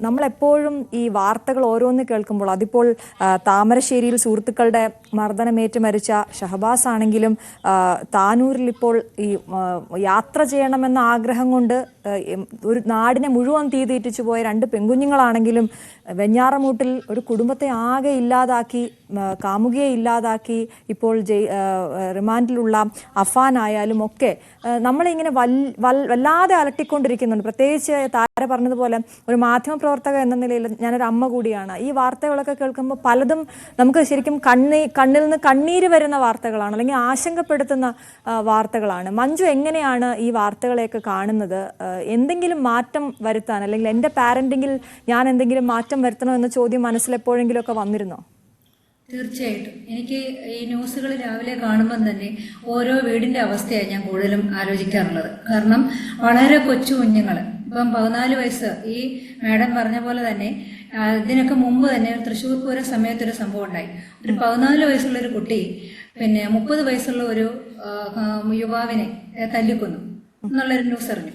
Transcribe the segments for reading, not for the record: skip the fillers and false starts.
നമ്മളെപ്പോഴും ഈ വാർത്തകൾ ഓരോന്ന് കേൾക്കുമ്പോൾ അതിപ്പോൾ താമരശ്ശേരിയിൽ സുഹൃത്തുക്കളുടെ മർദ്ദനമേറ്റ് മരിച്ച ഷഹബാസ് ആണെങ്കിലും താനൂരിൽ ഇപ്പോൾ ഈ യാത്ര ചെയ്യണമെന്ന ആഗ്രഹം കൊണ്ട് ഒരു നാടിനെ മുഴുവൻ തീറ്റിച്ചു പോയ രണ്ട് പെൺകുഞ്ഞുങ്ങളാണെങ്കിലും വെഞ്ഞാറമൂട്ടിൽ ഒരു കുടുംബത്തെ ആകെ ഇല്ലാതാക്കി കാമുകിയെ ഇല്ലാതാക്കി ഇപ്പോൾ റിമാൻഡിലുള്ള അഫാൻ ആയാലും ഒക്കെ നമ്മളിങ്ങനെ വല്ലാതെ അലട്ടിക്കൊണ്ടിരിക്കുന്നുണ്ട്. പ്രത്യേകിച്ച് താര പറഞ്ഞതുപോലെ ഒരു മാധ്യമപ്രവർത്തക എന്ന നിലയിൽ ഞാനൊരു അമ്മ കൂടിയാണ്. ഈ വാർത്തകളൊക്കെ കേൾക്കുമ്പോൾ പലതും നമുക്ക് ശരിക്കും കണ്ണിൽ നിന്ന് കണ്ണീര് വരുന്ന വാർത്തകളാണ്, അല്ലെങ്കിൽ ആശങ്കപ്പെടുത്തുന്ന വാർത്തകളാണ്. മഞ്ജു എങ്ങനെയാണ് ഈ വാർത്തകളെയൊക്കെ കാണുന്നത്? എന്തെങ്കിലും മാറ്റം വരുത്താൻ, അല്ലെങ്കിൽ എൻ്റെ പാരന്റിങ്ങിൽ ഞാൻ എന്തെങ്കിലും മാറ്റം വരുത്തണോ എന്ന ചോദ്യം മനസ്സിലെപ്പോഴെങ്കിലും ഒക്കെ വന്നിരുന്നോ? തീർച്ചയായിട്ടും എനിക്ക് ഈ ന്യൂസുകൾ രാവിലെ കാണുമ്പം തന്നെ ഓരോ വീടിന്റെ അവസ്ഥയാണ് ഞാൻ കൂടുതലും ആലോചിക്കാറുള്ളത്. കാരണം വളരെ കൊച്ചു കുഞ്ഞുങ്ങൾ, ഇപ്പം 14 വയസ്സ്, ഈ മാഡം പറഞ്ഞ പോലെ തന്നെ ഇതിനൊക്കെ മുമ്പ് തന്നെ തൃശ്ശൂർ പൂര സമയത്തൊരു സംഭവം ഉണ്ടായി. ഒരു 14 വയസ്സുള്ള ഒരു കുട്ടി 30 വയസ്സുള്ള ഒരു യുവാവിനെ തല്ലിക്കൊന്നു എന്നുള്ളൊരു ന്യൂസ് അറിഞ്ഞു.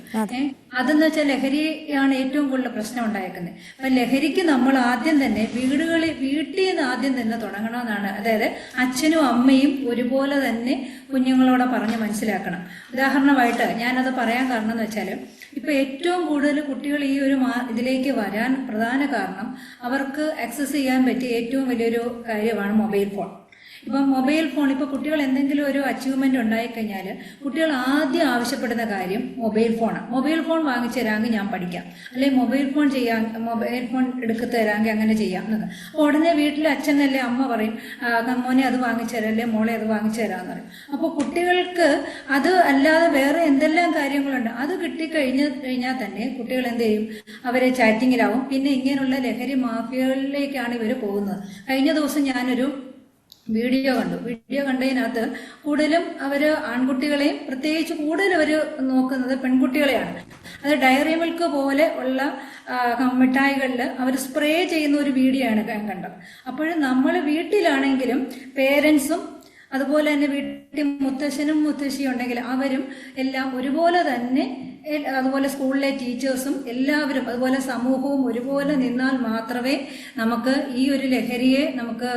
അതെന്ന് വെച്ചാൽ ലഹരിയാണ് ഏറ്റവും കൂടുതൽ പ്രശ്നം ഉണ്ടായേക്കുന്നത്. അപ്പൊ ലഹരിക്ക് നമ്മൾ ആദ്യം തന്നെ വീട്ടിൽ നിന്ന് ആദ്യം തന്നെ തുടങ്ങണമെന്നാണ്. അതായത് അച്ഛനും അമ്മയും ഒരുപോലെ തന്നെ കുഞ്ഞുങ്ങളോടെ പറഞ്ഞ് മനസ്സിലാക്കണം. ഉദാഹരണമായിട്ട് ഞാനത് പറയാൻ കാരണം എന്ന് വെച്ചാൽ ഇപ്പൊ ഏറ്റവും കൂടുതൽ കുട്ടികൾ ഈ ഒരു ഇതിലേക്ക് വരാൻ പ്രധാന കാരണം അവർക്ക് ആക്സസ് ചെയ്യാൻ പറ്റിയ ഏറ്റവും വലിയൊരു കാര്യമാണ് മൊബൈൽ ഫോൺ. ഇപ്പം മൊബൈൽ ഫോൺ, ഇപ്പൊ കുട്ടികൾ എന്തെങ്കിലും ഒരു അച്ചീവ്മെന്റ് ഉണ്ടായിക്കഴിഞ്ഞാൽ കുട്ടികൾ ആദ്യം ആവശ്യപ്പെടുന്ന കാര്യം മൊബൈൽ ഫോണാണ്. മൊബൈൽ ഫോൺ വാങ്ങിച്ചു തരാമെങ്കിൽ ഞാൻ പഠിക്കാം, അല്ലെങ്കിൽ മൊബൈൽ ഫോൺ എടുത്തു തരാമെങ്കിൽ അങ്ങനെ ചെയ്യാം എന്നൊക്കെ. അപ്പോൾ ഉടനെ വീട്ടിലെ അച്ഛനല്ലേ അമ്മ പറയും, മോനെ അത് വാങ്ങിച്ചു തരാം, അല്ലെ മോളെ അത് വാങ്ങിച്ചു തരാമെന്ന് പറയും. അപ്പോൾ കുട്ടികൾക്ക് അത് അല്ലാതെ വേറെ എന്തെല്ലാം കാര്യങ്ങളുണ്ട് അത് കിട്ടിക്കഴിഞ്ഞാൽ തന്നെ കുട്ടികൾ എന്ത് ചെയ്യും? അവരെ ചാറ്റിങ്ങിലാവും. പിന്നെ ഇങ്ങനെയുള്ള ലഹരി മാഫിയകളിലേക്കാണ് ഇവർ പോകുന്നത്. കഴിഞ്ഞ ദിവസം ഞാനൊരു വീഡിയോ കണ്ടതിനകത്ത് കൂടുതലും അവര് ആൺകുട്ടികളെയും പ്രത്യേകിച്ച് കൂടുതൽ അവര് നോക്കുന്നത് പെൺകുട്ടികളെയാണ്. അത് ഡയറി മിൽക്ക് പോലെ ഉള്ള മിഠായികളിൽ അവർ സ്പ്രേ ചെയ്യുന്ന ഒരു വീഡിയോ ആണ് ഞാൻ കണ്ടത്. അപ്പോഴും നമ്മൾ വീട്ടിലാണെങ്കിലും പേരൻസും അതുപോലെ തന്നെ വീട്ടിൽ മുത്തശ്ശനും മുത്തശ്ശിയും ഉണ്ടെങ്കിൽ അവരും എല്ലാം ഒരുപോലെ തന്നെ, അതുപോലെ സ്കൂളിലെ ടീച്ചേഴ്സും എല്ലാവരും അതുപോലെ സമൂഹവും ഒരുപോലെ നിന്നാൽ മാത്രമേ നമുക്ക് ഈ ഒരു ലഹരിയെ നമുക്ക്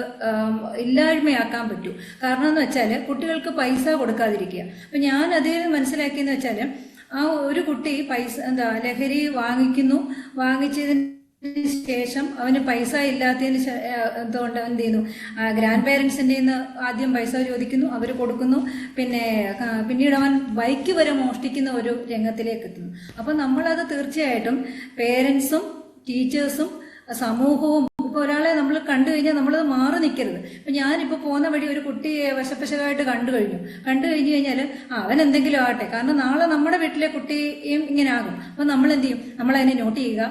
ഇല്ലായ്മയാക്കാൻ പറ്റൂ. കാരണം എന്ന് വെച്ചാൽ കുട്ടികൾക്ക് പൈസ കൊടുക്കാതിരിക്കുക. അപ്പൊ ഞാൻ അതിൽ മനസ്സിലാക്കിയെന്ന് വെച്ചാൽ ആ ഒരു കുട്ടി ലഹരി വാങ്ങിച്ചതിന് ശേഷം അവന് പൈസ ഇല്ലാത്തതിന് എന്തുകൊണ്ട് എന്ത് ചെയ്യുന്നു? ഗ്രാൻഡ് പേരൻസിന്റെ ആദ്യം പൈസ ചോദിക്കുന്നു, അവർ കൊടുക്കുന്നു. പിന്നീട് അവൻ ബൈക്ക് വരെ മോഷ്ടിക്കുന്ന ഒരു രംഗത്തിലേക്ക് എത്തുന്നു. അപ്പൊ നമ്മളത് തീർച്ചയായിട്ടും പേരൻസും ടീച്ചേഴ്സും സമൂഹവും, ഇപ്പൊ ഒരാളെ നമ്മൾ കണ്ടു കഴിഞ്ഞാൽ നമ്മളത് മാറി നിൽക്കരുത്. ഇപ്പൊ ഞാനിപ്പോ പോകുന്ന വഴി ഒരു കുട്ടിയെ വശപ്പശകായിട്ട് കണ്ടു കഴിഞ്ഞാൽ അവൻ എന്തെങ്കിലും ആകട്ടെ, കാരണം നാളെ നമ്മുടെ വീട്ടിലെ കുട്ടിയും ഇങ്ങനെ ആകും. അപ്പൊ നമ്മൾ എന്ത് ചെയ്യും? നമ്മൾ അതിനെ നോട്ട് ചെയ്യുക,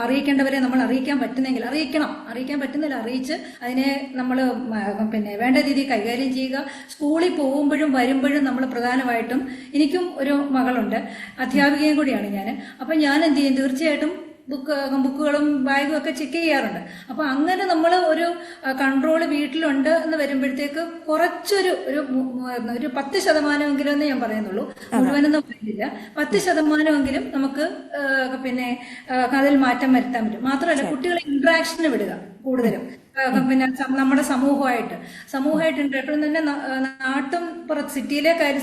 അറിയിക്കേണ്ടവരെ നമ്മൾ അറിയിക്കാൻ പറ്റുന്നെങ്കിൽ അറിയിക്കാൻ പറ്റുന്നില്ല അറിയിച്ച് അതിനെ നമ്മൾ വേണ്ട രീതിയിൽ കൈകാര്യം ചെയ്യുക. സ്കൂളിൽ പോകുമ്പോഴും വരുമ്പോഴും നമ്മൾ പ്രധാനമായിട്ടും, എനിക്കും ഒരു മകളുണ്ട്, അധ്യാപികയും കൂടിയാണ് ഞാൻ. അപ്പൊ ഞാൻ എന്ത് ചെയ്യും? തീർച്ചയായിട്ടും ബുക്കുകളും ബാഗും ഒക്കെ ചെക്ക് ചെയ്യാറുണ്ട്. അപ്പൊ അങ്ങനെ നമ്മൾ ഒരു കൺട്രോള് വീട്ടിലുണ്ട് എന്ന് വരുമ്പോഴത്തേക്ക് കുറച്ചൊരു 10% ഞാൻ പറയുന്നുള്ളൂ, മുഴുവനൊന്നും പറയുന്നില്ല, 10% നമുക്ക് അതിൽ മാറ്റം വരുത്താൻ പറ്റും. മാത്രമല്ല കുട്ടികളെ ഇന്ററാക്ഷന് വിടുക കൂടുതലും, നമ്മുടെ സമൂഹമായിട്ട് എപ്പോഴും തന്നെ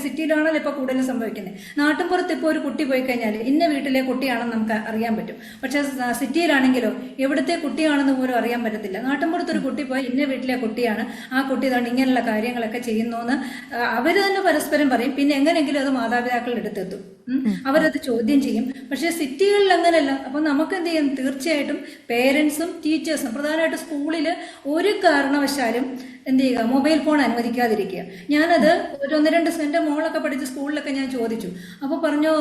സിറ്റിയിലാണല്ലോ ഇപ്പൊ കൂടുതലും സംഭവിക്കുന്നത്. നാട്ടിൻപുറത്ത് ഇപ്പോൾ ഒരു കുട്ടി പോയി കഴിഞ്ഞാൽ ഇന്ന വീട്ടിലെ കുട്ടിയാണെന്ന് നമുക്ക് അറിയാൻ പറ്റും. പക്ഷെ സിറ്റിയിലാണെങ്കിലോ എവിടുത്തെ കുട്ടിയാണെന്ന് പോലും അറിയാൻ പറ്റത്തില്ല. നാട്ടിൻപുറത്ത് ഒരു കുട്ടി പോയി ഇന്ന വീട്ടിലെ കുട്ടിയാണ്, ആ കുട്ടി ഇതാണ് ഇങ്ങനെയുള്ള കാര്യങ്ങളൊക്കെ ചെയ്യുന്നു എന്ന് അവര് തന്നെ പരസ്പരം പറയും. പിന്നെ എങ്ങനെയെങ്കിലും അത് മാതാപിതാക്കളുടെ അടുത്തെത്തും, അവരത് ചോദ്യം ചെയ്യും. പക്ഷെ സിറ്റികളിൽ അങ്ങനെയല്ല. അപ്പൊ നമുക്ക് എന്ത് ചെയ്യും? തീർച്ചയായിട്ടും പേരൻസും ടീച്ചേഴ്സും, പ്രധാനമായിട്ട് സ്കൂളില് ഒരു കാരണവശാലും എന്ത് ചെയ്യുക? മൊബൈൽ ഫോൺ അനുവദിക്കാതിരിക്കുക. ഞാനത് ഒരു 1-2 എൻ്റെ മോളൊക്കെ പഠിച്ച സ്കൂളിലൊക്കെ ഞാൻ ചോദിച്ചു. അപ്പോൾ പറഞ്ഞു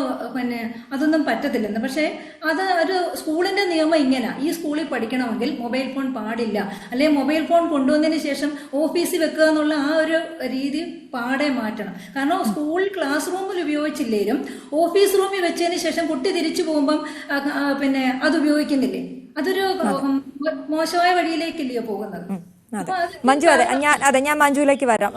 അതൊന്നും പറ്റത്തില്ലെന്ന്. പക്ഷേ അത് ഒരു സ്കൂളിന്റെ നിയമം ഇങ്ങനെ, ഈ സ്കൂളിൽ പഠിക്കണമെങ്കിൽ മൊബൈൽ ഫോൺ പാടില്ല, അല്ലെങ്കിൽ മൊബൈൽ ഫോൺ കൊണ്ടുവന്നതിന് ശേഷം ഓഫീസിൽ വെക്കുക എന്നുള്ള ആ ഒരു രീതി പാടെ മാറ്റണം. കാരണം സ്കൂൾ ക്ലാസ് റൂമിൽ ഉപയോഗിച്ചില്ലേലും ഓഫീസ് റൂമിൽ വെച്ചതിന് ശേഷം കുട്ടി തിരിച്ചു പോകുമ്പം അത് ഉപയോഗിക്കുന്നില്ലേ? അതൊരു മോശമായ വഴിയിലേക്കല്ലയോ പോകുന്നത്. മഞ്ജു, ഞാൻ മഞ്ജുവിലേക്ക് വരാം.